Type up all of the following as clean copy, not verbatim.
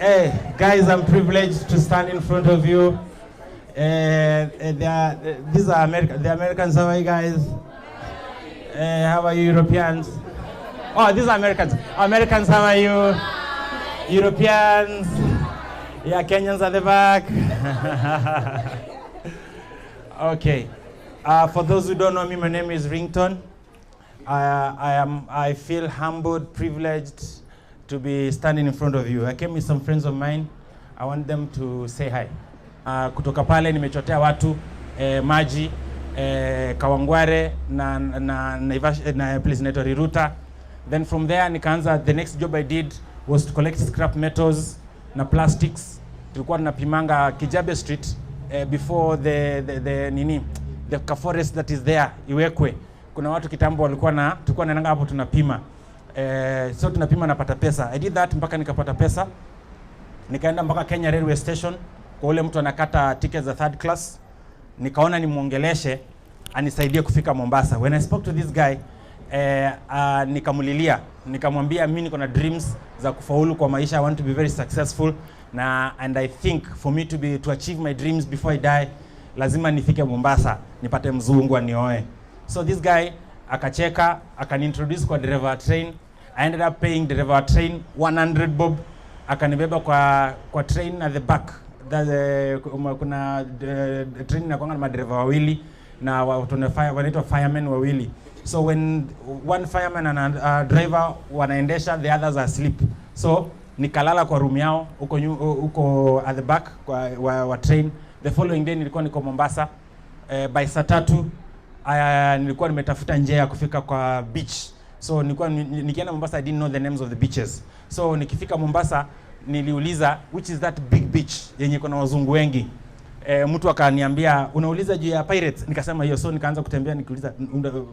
Hey, guys, I'm privileged to stand in front of you. These are the Americans. How are you guys? How are you, Europeans? Oh, these are Americans. Americans, how are you? Europeans? Yeah, Kenyans at the back. Okay. For those who don't know me, my name is Ringtone. I feel humbled, privileged to be standing in front of you. I came with some friends of mine. I want them to say hi. Kutoka pale nimechotea watu maji Kawangware na place inaitwa Riruta. Then from there nikaanza, the next job I did was to collect scrap metals na plastics. Tulikuwa tunapimanga Kijabe Street before the forest that is there iwekwe. Kuna watu kitambo walikuwa tulikuwa naenda hapo tunapima. So tunapima napata pesa. I did that mpaka nikapata pesa. Nikaenda mpaka Kenya Railway Station kwa ule mtu anakata tickets za third class. Nikaona nimuongeleshe anisaidie kufika Mombasa. When I spoke to this guy, nikamulilia, nikamwambia mimi niko na dreams za kufaulu kwa maisha. I want to be very successful and I think for me to achieve my dreams before I die, lazima nifike Mombasa, nipate mzungu anioe. So this guy akacheka, akaniintroduce kwa driver train. I ended up paying driver train 100 bob. Akanibeba kwa train at the back. Kuna train na kwanga na madriver wawili na wanaitwa firemen wawili. So when one fireman and a driver wanaendesha, the others are asleep. So nikalala kwa room yao uko at the back wa train. The following day nilikuwa niko Mombasa. By saa 3 nilikuwa nimetafuta njia ya kufika kwa beach. So nilikuwa nikienda Mombasa, I didn't know the names of the beaches. So nikifika Mombasa niliuliza which is that big beach yenye kuna wazungu wengi. Mtu akaniambia unauliza juu ya pirates, nikasema hiyo. So nikaanza kutembea nikiuliza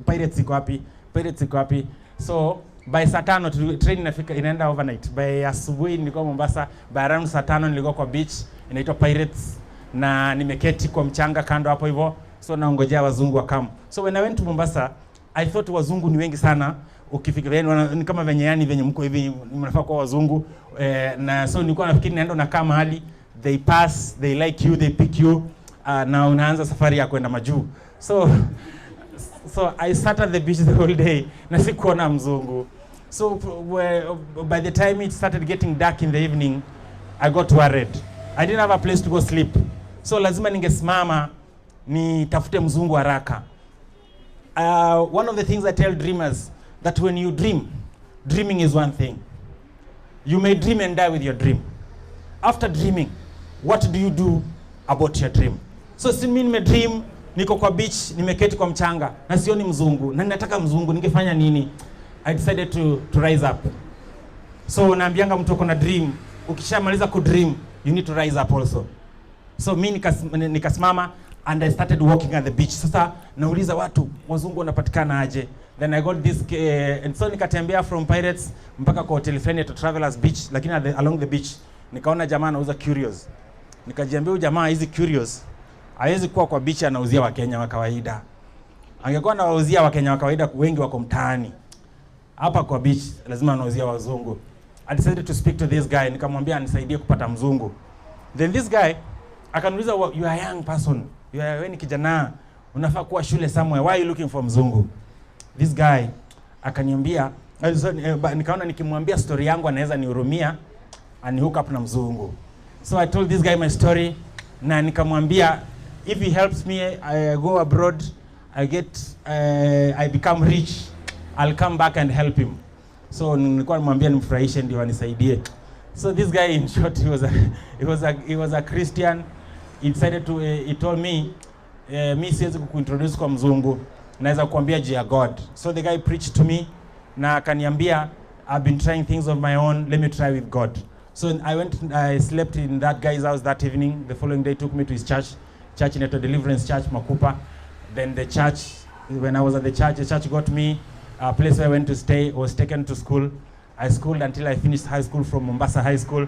pirates iko wapi? Pirates iko wapi? So by saa 5 train inafika, inaenda overnight. By asubuhi nilikuwa Mombasa, by around saa 5 nilikuwa kwa beach inaitwa Pirates na nimeketi kwa mchanga kando hapo hivyo. So naongojea wazungu wakam. So when I went to Mombasa, I thought wazungu ni wengi sana. Ukifika ni kama venye yani venye mko hivi mnafaa kwa wazungu na so nilikuwa nafikiri naenda nakaa mahali, they pass, they like you, they pick you na unaanza safari ya kwenda majuu. So I sat at the beach the whole day na sikuona mzungu. So by the time it started getting dark in the evening, I got worried. I didn't have a place to go sleep. So lazima ningesimama nitafute mzungu haraka. One of the things I tell dreamers, that when you dream, dreaming is one thing. You may dream and die with your dream. After dreaming, what do you do about your dream? So si mimi nimedream, niko kwa beach, nimeketi kwa mchanga, na sioni mzungu, na ninataka mzungu, ningefanya nini? I decided to rise up. So naambianga mtu kuna dream, ukishamaliza ku dream, you need to rise up also. So mimi nikasimama and I started walking at the beach. Sasa nauliza watu, wazungu wanapatikana aje? Then I got this and so nikatembea from Pirates mpaka kwa hotel fulani to Travelers Beach, lakini along the beach nikaona jamaa anauza curios. Nikajiambia huyu jamaa hizi curios hawezi kuwa kwa beach anauzia Wakenya wa kawaida. Angekuwa anauzia Wakenya wa kawaida, wengi wako mtaani. Hapa kwa beach lazima anauzia wazungu. I decided to speak to this guy, nikamwambia anisaidie kupata mzungu. Then this guy akaniuliza, you are a young person, wewe ni kijana, unafaa kuwa shule somewhere, why are you looking for mzungu? This guy akaniambia, nikaona nikimwambia story yangu anaweza nihurumia and hook up na mzungu. So I told this guy my story na nikamwambia if he helps me, I go abroad, I become rich, I'll come back and help him. So nilikuwa nimwambia nimfurahishe ndio anisaidie. So this guy, in short, he was a Christian. He told me mimi siwezi kukuintroduce kwa mzungu, naweza kuambia juu ya God. So the guy preached to me na akaniambia, I've been trying things of my own, let me try with God. So I slept in that guy's house that evening. The following day took me to his church inaitwa Deliverance Church Makupa. Then the church, when I was at the church got me a place where I went to stay, was taken to school. I schooled until I finished high school from Mombasa High School.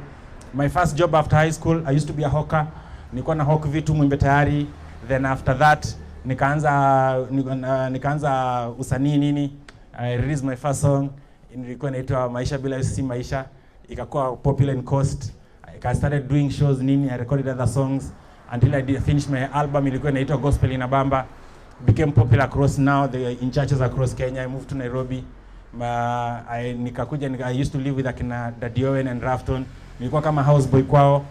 My first job after high school, I used to be a hawker. Nilikuwa na hawk vitu Mwembe Tayari. Then after that, nikaanza usanii nini. I released my first song. Ilikuwa inaitwa Maisha Bila Si Maisha. Ikakuwa popular in Coast. Like I started doing shows nini, I recorded other songs until I finished my album. Ilikuwa inaitwa Gospel Inabamba. Became popular across now in churches across Kenya. I moved to Nairobi. I used to live with akina Daddy Owen and Rafton. Nilikuwa kama houseboy kwao.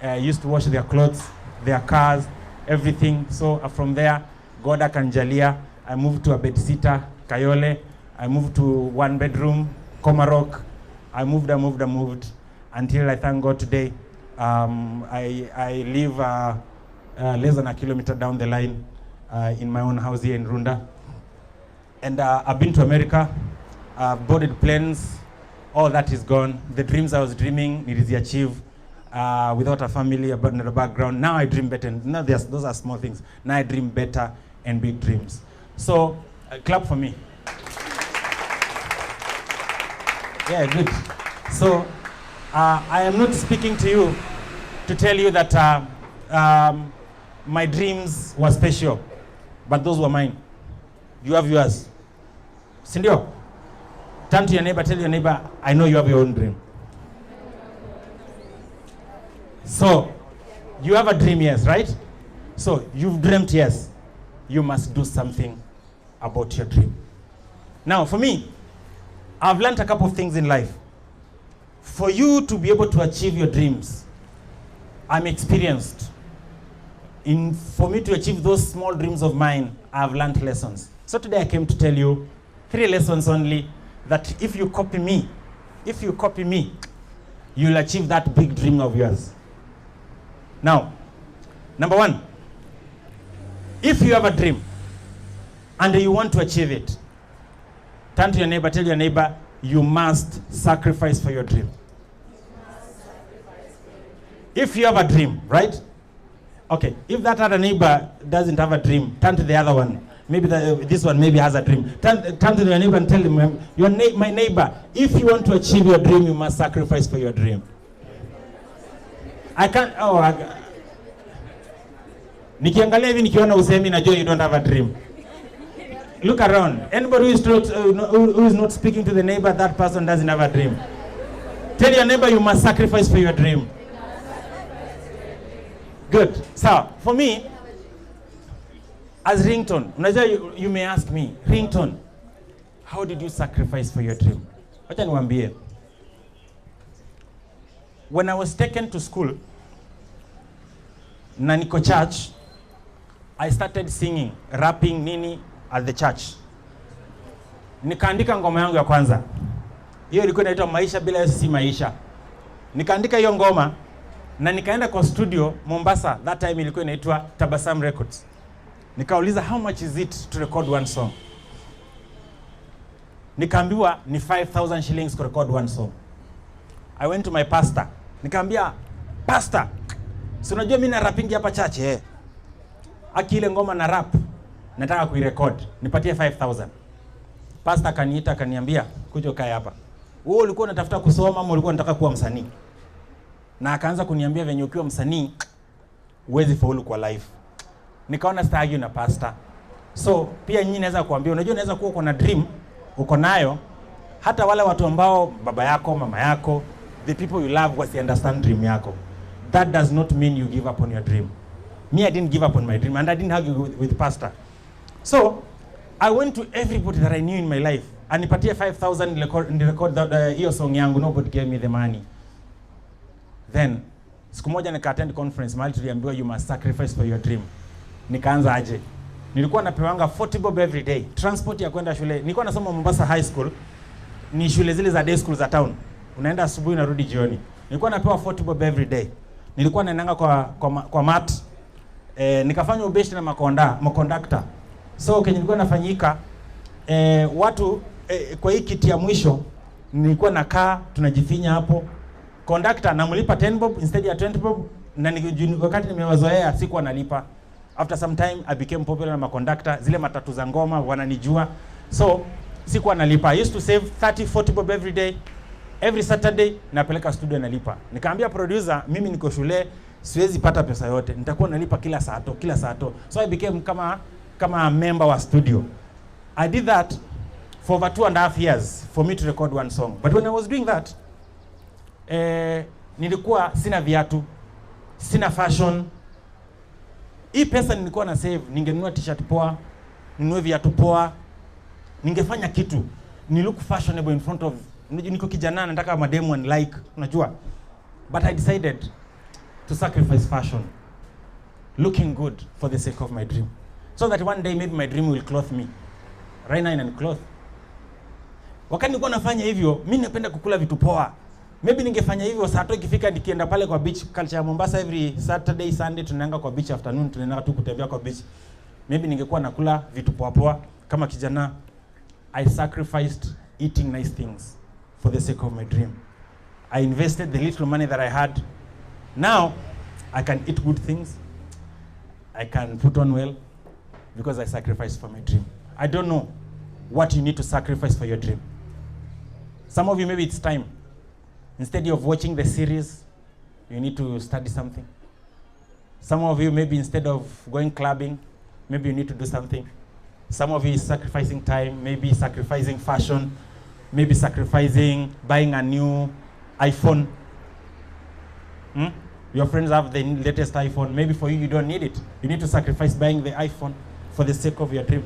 I used to wash their clothes, their cars, everything. So from there, God akanjalia. I moved to a bedsitter, Kayole. I moved to 1 bedroom, Komarok. I moved until I thank God today. I live less than a kilometer down the line in my own house here in Runda. And I've been to America. I've boarded planes. All that is gone. The dreams I was dreaming, it is achieved without a family, a background. Now I dream better. Now those are small things. Now I dream better and big dreams. So clap for me. Yeah, good. So I am not speaking to you to tell you that my dreams were special, but those were mine. You have yours. Sindio? Turn to your neighbor, tell your neighbor, I know you have your own dream. So, you have a dream, yes, right? So, you've dreamt, yes. You must do something about your dream. Now, for me, I've learned a couple of things in life. For you to be able to achieve your dreams, I'm experienced. For me to achieve those small dreams of mine, I've learned lessons. So today I came to tell you 3 lessons only that if you copy me, you'll achieve that big dream of yours. Now, number 1, if you have a dream and you want to achieve it, turn to your neighbor, tell your neighbor, you must sacrifice for your dream. If you have a dream, right? Okay, if that other neighbor doesn't have a dream, turn to the other one. Maybe this one maybe has a dream. Turn to your neighbor and tell him, my neighbor, if you want to achieve your dream, you must sacrifice for your dream. I can't, nikiangalia hivi nikiona usemi najua you don't have a dream. Look around. Anybody who is not speaking to the neighbor, that person doesn't have a dream. Tell your neighbor you must sacrifice for your dream. Good. So, for me, as Ringtone, you may ask me, Ringtone, how did you sacrifice for your dream? Wacha niwaambie. When I was taken to school, na niko church, I started singing, rapping nini at the church. Nikaandika ngoma yangu ya kwanza. Hiyo ilikuwa inaitwa Maisha Bila Yesu Si Maisha. Nikaandika hiyo ngoma na nikaenda kwa studio Mombasa. That time ilikuwa inaitwa Tabasam Records. Nikauliza how much is it to record one song? Nikaambiwa ni 5,000 shillings to record one song. I went to my pastor. Nikaambia, pastor, si unajua mimi na rapping hapa church Akile ngoma na rap, nataka kuirecord. Nipatie 5,000. Pastor kaniita akaniambia, kuja kae hapa. Wewe ulikuwa unatafuta kusoma ama ulikuwa unataka kuwa msanii? Na akaanza kuniambia venye ukiwa msanii huwezi faulu kwa life. Nikaona sitaki na pastor. So pia nyinyi naweza kuambia, unajua unaweza kuwa uko na dream, uko nayo, hata wale watu ambao baba yako, mama yako, the people you love wasi understand dream yako. That does not mean you give up on your dream. Me, I didn't give up on my dream and I didn't argue with pastor. So I went to everybody that I knew in my life and nipatie 5,000 record hiyo song yangu. Nobody gave me the money. Then siku moja nika attend conference mahali tuliambiwa you must sacrifice for your dream. Nikaanza aje. Nilikuwa napewanga 40 bob every day. Transport ya kwenda shule. Nilikuwa nasoma Mombasa High School. Ni shule zile za day school za town. Unaenda asubuhi unarudi jioni. Nilikuwa napewa 40 bob every day. Nilikuwa naendanga kwa mat. Nikafanya ubeshi na makondakta. So kenye nilikuwa nafanyika watu kwa hii kiti ya mwisho nilikuwa nakaa tunajifinya hapo. Conductor namlipa 10 bob instead ya 20 bob na wakati nimewazoea sikuwa nalipa. After some time I became popular na makondakta, zile matatu za ngoma wananijua. So sikuwa nalipa. I used to save 30-40 bob every day. Every Saturday napeleka studio nalipa. Nikaambia producer mimi niko shule siwezi pata pesa yote. Nitakuwa nalipa kila saa to. So I became kama a member wa studio. I did that for over 2.5 years for me to record one song. But when I was doing that, nilikuwa sina viatu, sina fashion. Hii pesa nilikuwa na save, ningenunua t-shirt poa, ninunue viatu poa, ningefanya kitu, ni look fashionable in front of, niko kijana nataka mademu and like, unajua. But I decided to sacrifice fashion, looking good for the sake of my dream. So that one day maybe my dream will clothe me. Right now and cloth. Wakati nilikuwa nafanya hivyo, mimi napenda kukula vitu poa. Maybe ningefanya hivyo saa 2 ikifika nikienda pale kwa beach culture ya Mombasa every Saturday, Sunday tunaenda kwa beach afternoon, tunaenda tu kutembea kwa beach. Maybe ningekuwa nakula vitu poa poa kama kijana. I sacrificed eating nice things for the sake of my dream. I invested the little money that I had. Now I can eat good things. I can put on well because I sacrificed for my dream. I don't know what you need to sacrifice for your dream. Some of you, maybe it's time. Instead of watching the series, you need to study something. Some of you, maybe instead of going clubbing, maybe you need to do something. Some of you is sacrificing time, maybe sacrificing fashion, maybe sacrificing buying a new iPhone. Your friends have the latest iPhone. Maybe for you, you don't need it. You need to sacrifice buying the iPhone for the sake of your dream.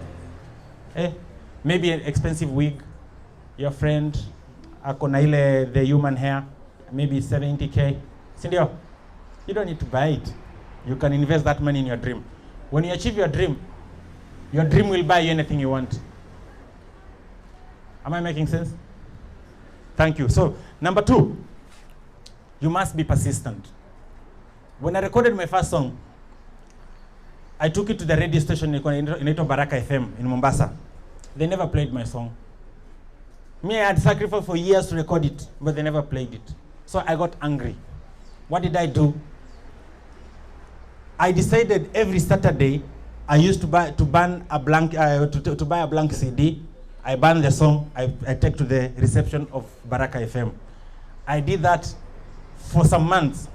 Maybe an expensive wig. Your friend, akona ile the human hair, maybe 70K. Sindio? You don't need to buy it. You can invest that money in your dream. When you achieve your dream will buy you anything you want. Am I making sense? Thank you. So, number 2, you must be persistent. When I recorded my first song, I took it to the radio station in Baraka FM in Mombasa. They never played my song. Me, I had sacrificed for years to record it, but they never played it. So I got angry. What did I do? I decided every Saturday I used to buy a blank CD. I burn the song. I take to the reception of Baraka FM. I did that for some months.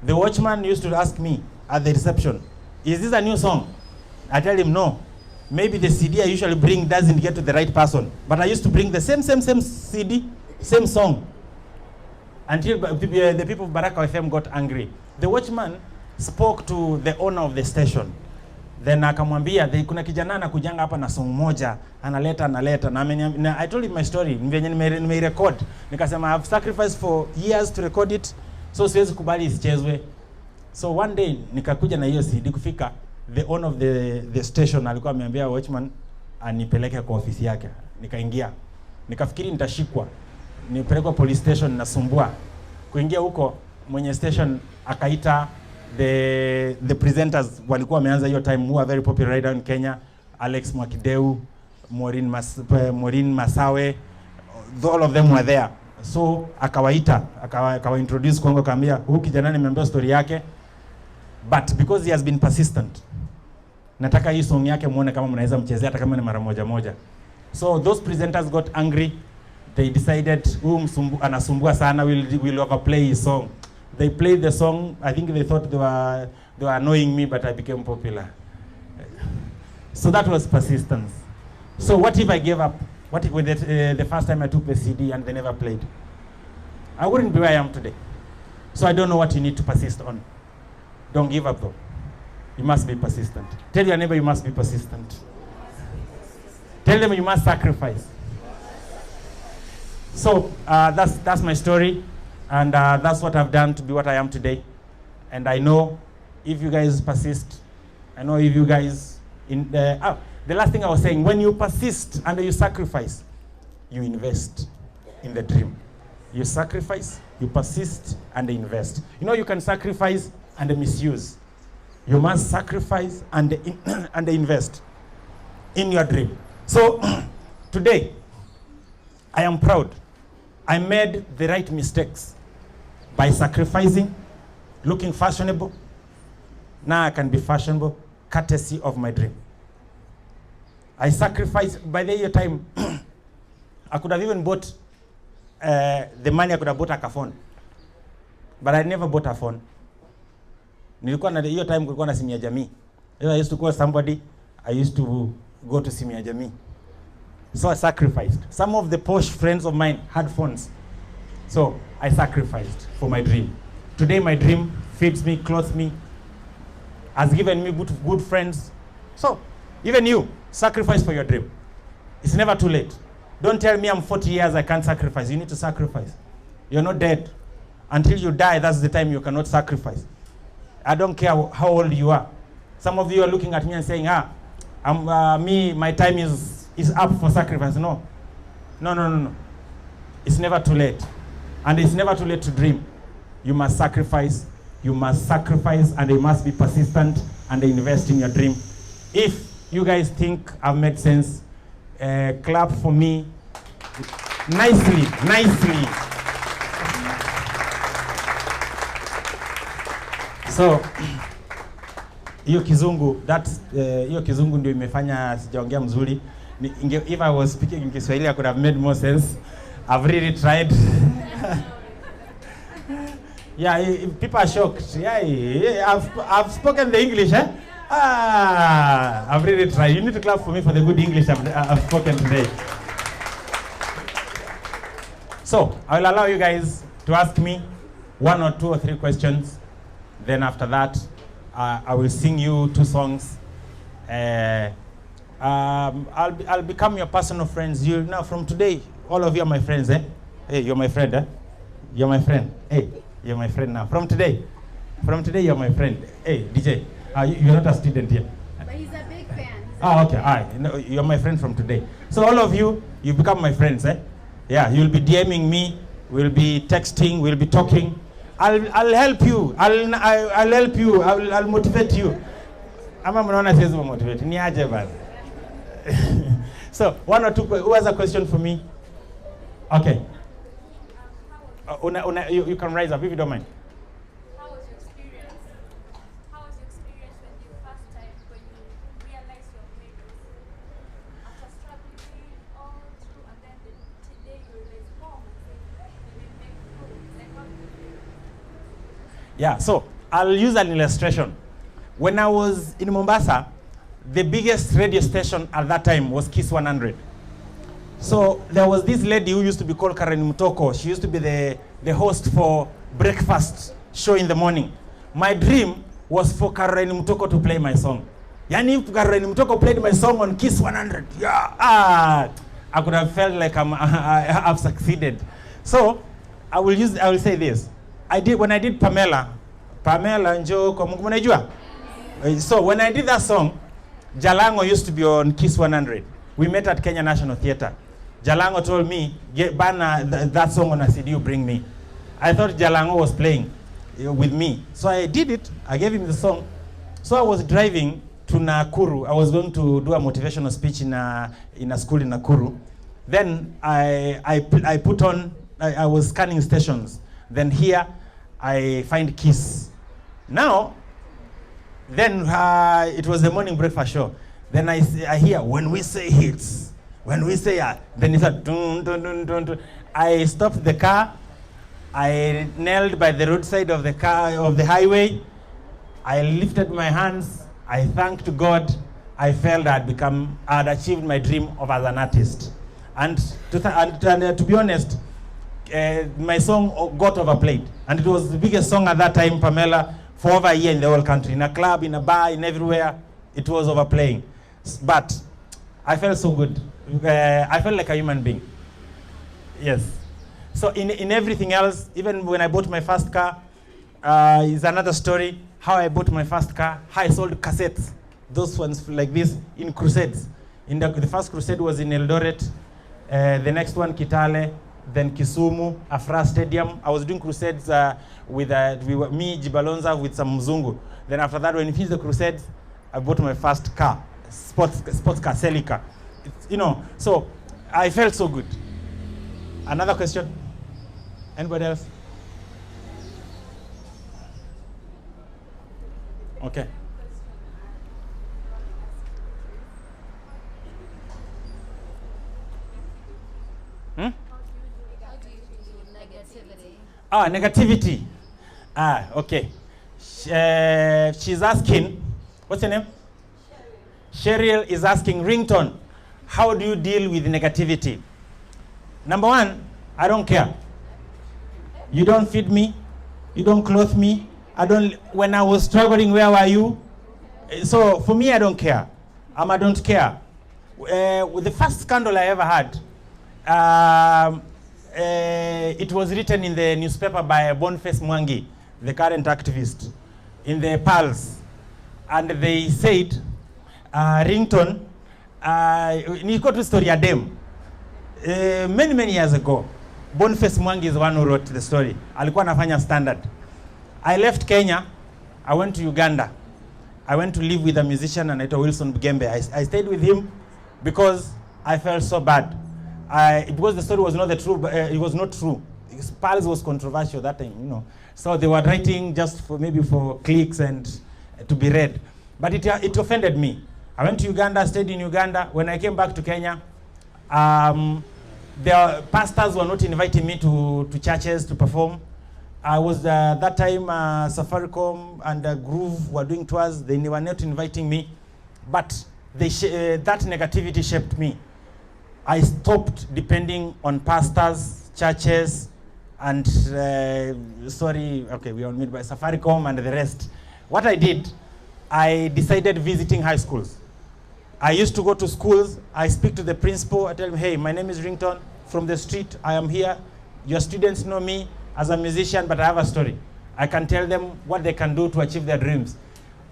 The watchman used to ask me at the reception, "Is this a new song?" I tell him no. Maybe the CD I usually bring doesn't get to the right person. But I used to bring the same CD, same song. Until the people of Baraka FM got angry. The watchman spoke to the owner of the station. Then akamwambia, kuna kijana anakujanga hapa na song moja, analeta. Na I told him my story, nime record. Nikasema I've sacrificed for years to record it, so siwezi kubali isichezwe. So one day nikakuja na hiyo CD kufika. The owner of the station alikuwa ameambia watchman anipeleke kwa ofisi yake. Nikaingia. Nikafikiri nitashikwa. Nipelekwa police station nasumbua. Kuingia huko mwenye station akaita the presenters walikuwa wameanza hiyo time, who are very popular right now in Kenya, Alex Mwakideu, Maureen Masawe, all of them were there. So akawa introduce kwangu, akamwambia huyu kijana nimeambia story yake, but because he has been persistent, nataka hii song yake muone kama mnaweza mchezea hata kama ni mara moja. So those presenters got angry. They decided anasumbua sana, will overplay his song. They played the song. I think they thought they were annoying me, but I became popular. So that was persistence. So what if I gave up? What if with the first time I took the CD and they never played? I wouldn't be where I am today. So I don't know what you need to persist on. Don't give up though. You must be persistent. Tell your neighbor you must be persistent. Tell them you must sacrifice. So that's my story, and that's what I've done to be what I am today. And I know if you guys persist, I know if you guys the last thing I was saying, when you persist and you sacrifice, you invest in the dream. You sacrifice, you persist, and invest. You know you can sacrifice and misuse. You must sacrifice and invest in your dream. So today, I am proud. I made the right mistakes by sacrificing, looking fashionable. Now I can be fashionable, courtesy of my dream. I sacrificed. By the year time, I could have even bought the money. I could have bought a phone, but I never bought a phone. Nilikuwa na hiyo time kulikuwa na simu ya jamii. I used to call somebody. I used to go to simu ya jamii. So I sacrificed. Some of the posh friends of mine had phones. So I sacrificed for my dream. Today my dream feeds me, clothes me, has given me good friends. So, even you, sacrifice for your dream. It's never too late. Don't tell me I'm 40 years, I can't sacrifice. You need to sacrifice. You're not dead. Until you die, that's the time you cannot sacrifice. I don't care how old you are. Some of you are looking at me and saying, my time is up for sacrifice. No. No. It's never too late. And it's never too late to dream. You must sacrifice, and you must be persistent and invest in your dream. If you guys think I've made sense, clap for me nicely. So hiyo kizungu ndio imefanya sijaongea mzuri. If I was speaking in Kiswahili I could have made more sense. I've really tried. Yeah, people are shocked. Yeah, I've spoken the English, eh? I've really tried. You need to clap for me for the good English I've spoken today. So, I will allow you guys to ask me 1 or 2 or 3 questions. Then after that, I will sing you 2 songs. I'll become your personal friends. You now from today, all of you are my friends, eh? Hey, you're my friend, eh? You're my friend. Hey, you're my friend now. From today, you're my friend. Hey, DJ, you're not a student here. But he's a big fan. Okay, all right. No, you're my friend from today. So all of you, you become my friends, eh? Yeah, you'll be DMing me. We'll be texting. We'll be talking. I'll help you. I'll help you. I'll motivate you. Ama mnaona siwezi motivate. Ni aje bana. So 1 or 2. Who has a question for me? Okay. You can rise up if you don't mind. How was your experience? How was your experience when you realized your purpose? After struggling all through, and then today you realize home and say you will make food. Like what do you feel? Yeah, so I'll use an illustration. When I was in Mombasa, the biggest radio station at that time was Kiss 100. So there was this lady who used to be called Karen Mutoko. She used to be the host for breakfast show in the morning. My dream was for Karen Mutoko to play my song. Yani if Karen Mutoko played my song on Kiss 100, I could have felt like I've succeeded. So I will say this. When I did Pamela Njo kwa Mungu mnajua? So when I did that song, Jalango used to be on Kiss 100. We met at Kenya National Theatre. Jalango told me, Bana, that song on a CD you bring me. I thought Jalango was playing with me. So I did it. I gave him the song. So I was driving to Nakuru. I was going to do a motivational speech in a school in Nakuru. Then I put on, I was scanning stations. Then here, I find Kiss. Now, then it was the morning breakfast show. Then I hear, when we say hits, when we say, then it's a dun, dun, dun, dun, dun. I stopped the car. I knelt by the roadside of the highway. I lifted my hands. I thanked God. I felt I'd achieved my dream of as an artist. And to be honest, my song got overplayed. And it was the biggest song at that time, Pamela, for over a year in the whole country. In a club, in a bar, in everywhere, it was overplaying. But I felt so good. I felt like a human being. Yes. So in everything else, even when I bought my first car, is another story. How I bought my first car, how I sold cassettes. Those ones like this in crusades. The first crusade was in Eldoret. The next one, Kitale. Then Kisumu, Afra Stadium. I was doing crusades with me, Jibalonza, with some Mzungu. Then after that, when we finished the crusades, I bought my first car, sports car, Celica. So I felt so good. Another question? Anybody else? Okay. Negativity. Okay. She's asking, what's your name? Cheryl is asking, Ringtone, how do you deal with negativity? Number 1, I don't care. You don't feed me, You don't clothe me. I don't. When I was struggling, where were you? So for me, I don't care. I don't care. With the first scandal I ever had, it was written in the newspaper by Boniface Mwangi, the current activist, in the Pulse, and they said, Ringtone, niko tu story ya dem. Many years ago, Boniface Mwangi is the one who wrote the story. Alikuwa anafanya Standard. I left Kenya. I went to Uganda. I went to live with a musician anaitwa Wilson Bugembe. I stayed with him because I felt so bad. Because the story was not the true, it was not true. Pulse was controversial that time, you know. So they were writing just for maybe for clicks and to be read. But it offended me. I went to Uganda, stayed in Uganda. When I came back to Kenya, the pastors were not inviting me to churches to perform. I was that time Safaricom and Groove were doing tours. They were not inviting me, but that negativity shaped me. I stopped depending on pastors, churches, and we are on mid by Safaricom and the rest. What I did, I decided visiting high schools. I used to go to schools. I speak to the principal. I tell him, hey, my name is Ringtone from the street. I am here. Your students know me as a musician, but I have a story. I can tell them what they can do to achieve their dreams.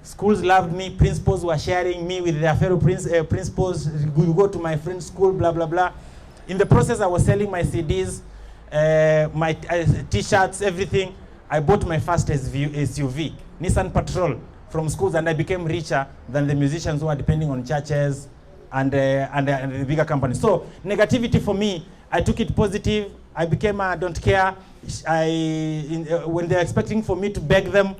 Schools loved me. Principals were sharing me with their fellow principals. You go to my friend's school, blah, blah, blah. In the process, I was selling my CDs, my T-shirts, everything. I bought my first SUV, Nissan Patrol, from schools, and I became richer than the musicians who are depending on churches and the bigger companies. So negativity for me, I took it positive. I became don't care. When they're expecting for me to beg them,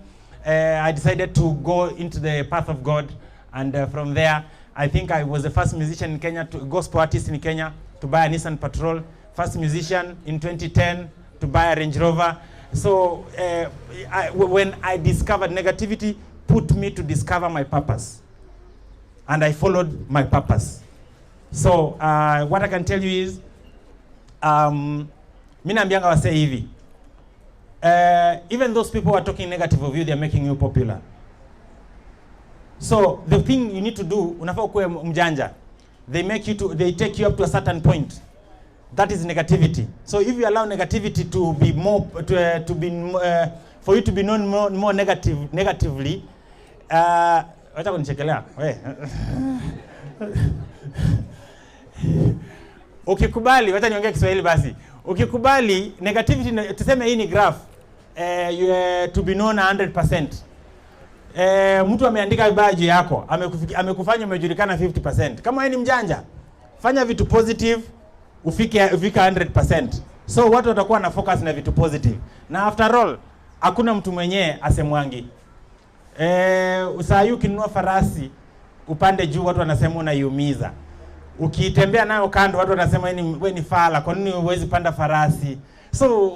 I decided to go into the path of God, and from there, I think I was the first musician in Kenya, gospel artist in Kenya, to buy a Nissan Patrol. First musician in 2010 to buy a Range Rover. So when I discovered negativity, put me to discover my purpose, and I followed my purpose. So what I can tell you is, mimi naambianga wase hivi, even those people who are talking negative of you, they are making you popular. So the thing you need to do, unafaa kuwe mjanja. They take you up to a certain point. That is negativity. So if you allow negativity to be more, for you to be known more negatively, wacha kunichekelea. Ukikubali, wacha niongee Kiswahili basi. Ukikubali negativity, tuseme hii ni graph, to be known 100%. Mtu ameandika vibaya juu yako, amekufanya umejulikana 50%. Kama wewe ni mjanja, fanya vitu positive, ufike 100%. So watu watakuwa na focus na vitu positive. Na after all, hakuna mtu mwenyewe asemwangi. Usayu ukinunua farasi, upande juu watu wanasema unaiumiza. Ukitembea nayo kando watu wanasema wewe ni fala, kwa nini huwezi panda farasi? So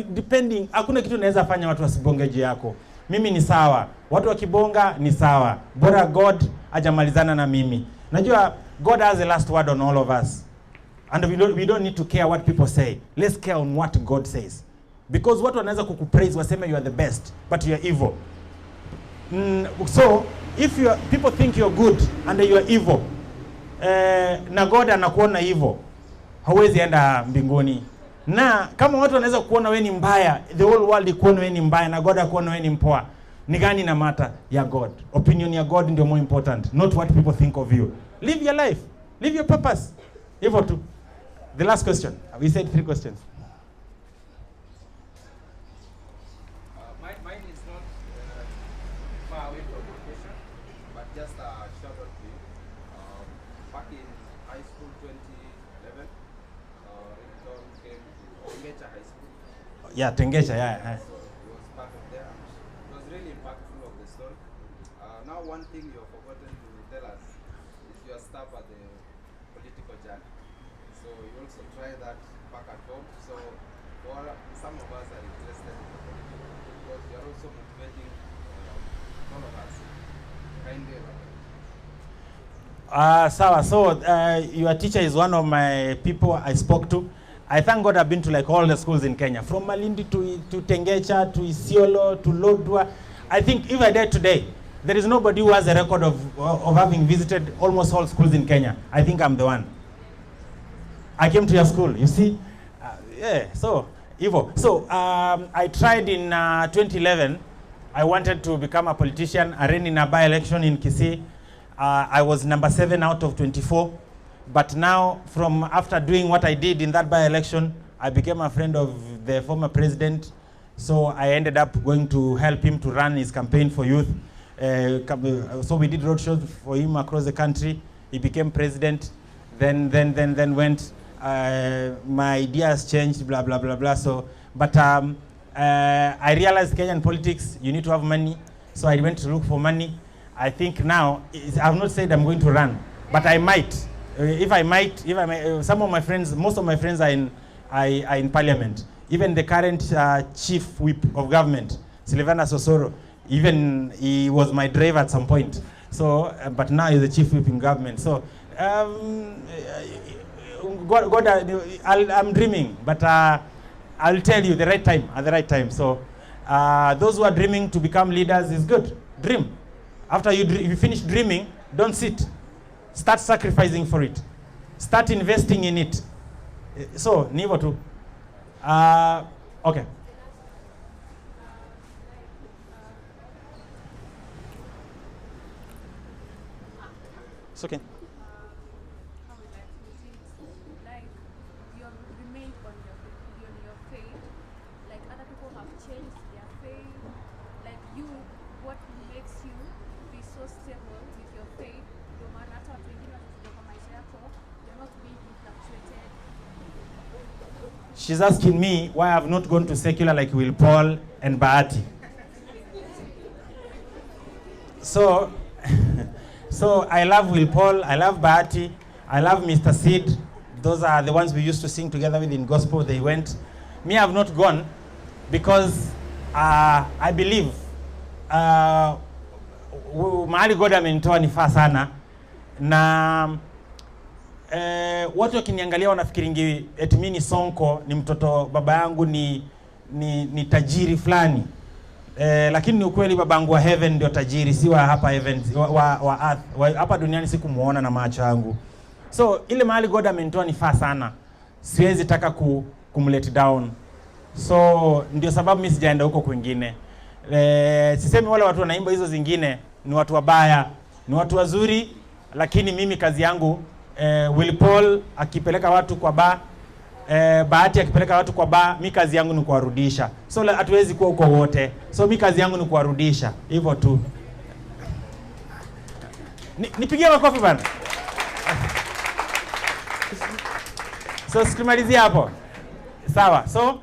depending, hakuna kitu unaweza fanya watu wasibonge juu yako. Mimi ni sawa. Watu wakibonga ni sawa. Bora God hajamalizana na mimi. Najua God has the last word on all of us. And we don't need to care what people say. Let's care on what God says. Because watu wanaweza kukupraise waseme you are the best, but you are evil. So if people think you're good and you are evil, na God anakuona hivyo, hauwezi enda mbinguni. Na kama watu wanaweza kuona wewe ni mbaya, the whole world ikuona wewe ni mbaya na God akuona wewe ni mpoa, ni gani na matter ya God? Opinion ya God ndio more important, not what people think of you. Live your life, live your purpose. Hivyo tu. The last question. We said 3 questions. Mine is not far away from the question, but just a shout out to you. Back in high school 2011, Ringtone came to Tengecha High School. Yeah, Tengecha, yeah. So it was part of there. It was really impactful of the story. Now one thing you have forgotten to tell us is your stop at the political journey. So you also try that back at home. So for some of us are interested in the political, because you are also motivating all of us. Kindly elaborate. Sawa. So your teacher is one of my people I spoke to. I thank God I've been to like all the schools in Kenya, from Malindi to Tengecha to Isiolo to Lodwar. I think if I die today, there is nobody who has a record of having visited almost all schools in Kenya. I think I'm the one. I came to your school, you see? Yeah, so, Ivo. So, I tried in 2011. I wanted to become a politician. I ran in a by-election in Kisii. I was number 7 out of 24. But now, from after doing what I did in that by-election, I became a friend of the former president. So I ended up going to help him to run his campaign for youth. So we did roadshows for him across the country. He became president. Then went. My ideas changed. Blah blah blah blah. So, but I realized Kenyan politics, you need to have money. So I went to look for money. I think now I've not said I'm going to run, but I might. If I might, some of my friends, most of my friends are in parliament. Even the current chief whip of government, Silvana Sosoro, even he was my driver at some point. So, but now he's the chief whip in government. So, I'm dreaming, but I'll tell you the right time, at the right time. So, those who are dreaming to become leaders is good. Dream. After if you finish dreaming, don't sit. Start sacrificing for it. Start investing in it. So, nivo tu. Okay. It's okay. How would I put it? Like, you have remained on your faith. Like, other people have changed their faith. Like, what makes you be so stable with your faith? No matter what you're not being fluctuated. She's asking me why I've not gone to secular like Will Paul and Bahati. So, so I love Will Paul, I love Bahati, I love Mr. Sid. Those are the ones we used to sing together with in gospel. They went. Me, I've not gone because I believe mahali God amenitoa ni faa sana na watu wakiniangalia wanafikiringi eti mimi ni sonko, ni mtoto, baba yangu ni tajiri fulani. Lakini ni ukweli babangu wa heaven ndio tajiri, si wa hapa heaven, wa earth. Hapa duniani sikumuona na macho yangu. So ile mahali God amenitoa ni faa sana. Siwezi taka kumlet down. So ndio sababu mimi sijaenda huko kwingine. Sisemi wale watu wanaimba hizo zingine ni watu wabaya, ni watu wazuri, lakini mimi kazi yangu Will Paul akipeleka watu kwa bar, Bahati akipeleka watu kwa bar, mimi kazi yangu ni kuwarudisha. So hatuwezi kuwa huko wote. So mimi kazi yangu ni kuwarudisha. Hivyo tu. Nipigie makofi bana. So sikimalizia hapo. Sawa. So